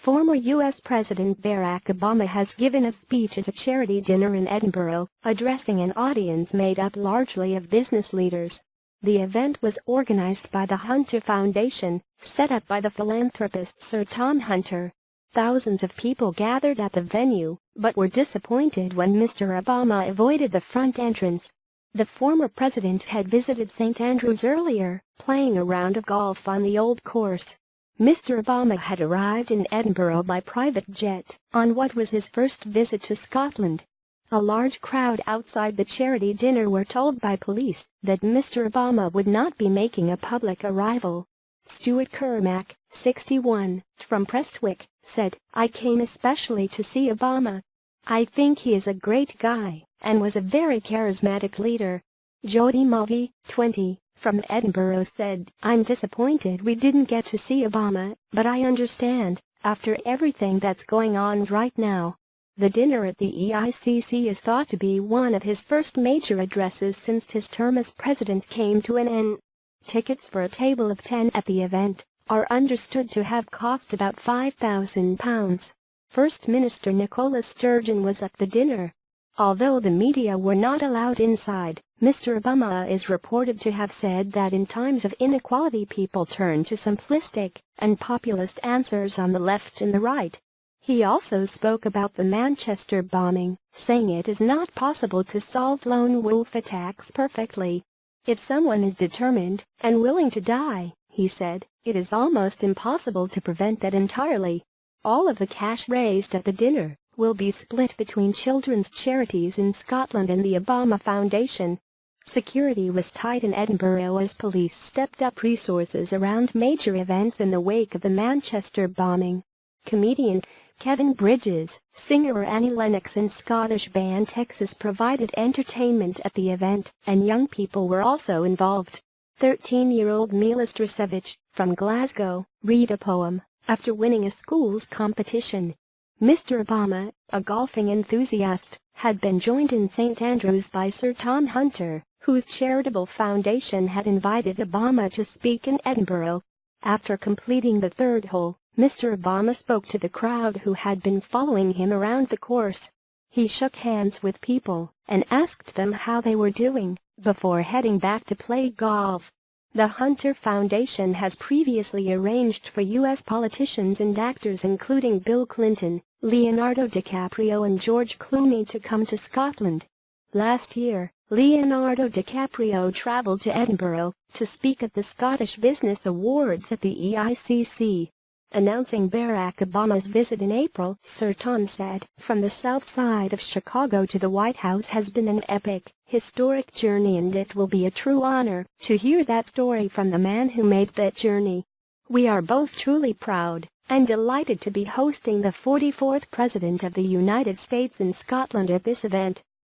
Former U.S. President Barack Obama has given a speech at a charity dinner in Edinburgh, addressing an audience made up largely of business leaders. The event was organized by the Hunter Foundation, set up by the philanthropist Sir Tom Hunter. Thousands of people gathered at the venue, but were disappointed when Mr. Obama avoided the front entrance. The former president had visited St. Andrews earlier, playing a round of golf on the old course. Mr. Obama had arrived in Edinburgh by private jet on what was his first visit to Scotland. A large crowd outside the charity dinner were told by police that Mr. Obama would not be making a public arrival. Stewart Kermack, 61, from Prestwick, said, "I came especially to see Obama. I think he is a great guy and was a very charismatic leader." Jody Mulvey, 20, from Edinburgh said, "I'm disappointed we didn't get to see Obama, but I understand, after everything that's going on right now." The dinner at the EICC is thought to be one of his first major addresses since his term as president came to an end. Tickets for a table of 10 at the event are understood to have cost about £5,000. First Minister Nicola Sturgeon was at the dinner. Although the media were not allowed inside, Mr. Obama is reported to have said that in times of inequality people turn to simplistic and populist answers on the left and the right. He also spoke about the Manchester bombing, saying it is not possible to solve lone wolf attacks perfectly. "If someone is determined and willing to die," he said, "it is almost impossible to prevent that entirely." All of the cash raised at the dinner will be split between children's charities in Scotland and the Obama Foundation. Security was tight in Edinburgh as police stepped up resources around major events in the wake of the Manchester bombing. Comedian Kevin Bridges, singer Annie Lennox and Scottish band Texas provided entertainment at the event, and young people were also involved. 13-year-old Mila Strasevich, from Glasgow, read a poem after winning a school's competition. Mr. Obama, a golfing enthusiast, had been joined in St. Andrews by Sir Tom Hunter, whose charitable foundation had invited Obama to speak in Edinburgh. After completing the third hole, Mr. Obama spoke to the crowd who had been following him around the course. He shook hands with people and asked them how they were doing before heading back to play golf. The Hunter Foundation has previously arranged for U.S. politicians and actors including Bill Clinton, Leonardo DiCaprio and George Clooney to come to Scotland. Last year, Leonardo DiCaprio traveled to Edinburgh to speak at the Scottish Business Awards at the EICC. Announcing Barack Obama's visit in April, Sir Tom said, "From the south side of Chicago to the White House has been an epic, historic journey, and it will be a true honor to hear that story from the man who made that journey. We are both truly proud and delighted to be hosting the 44th President of the United States in Scotland at this event."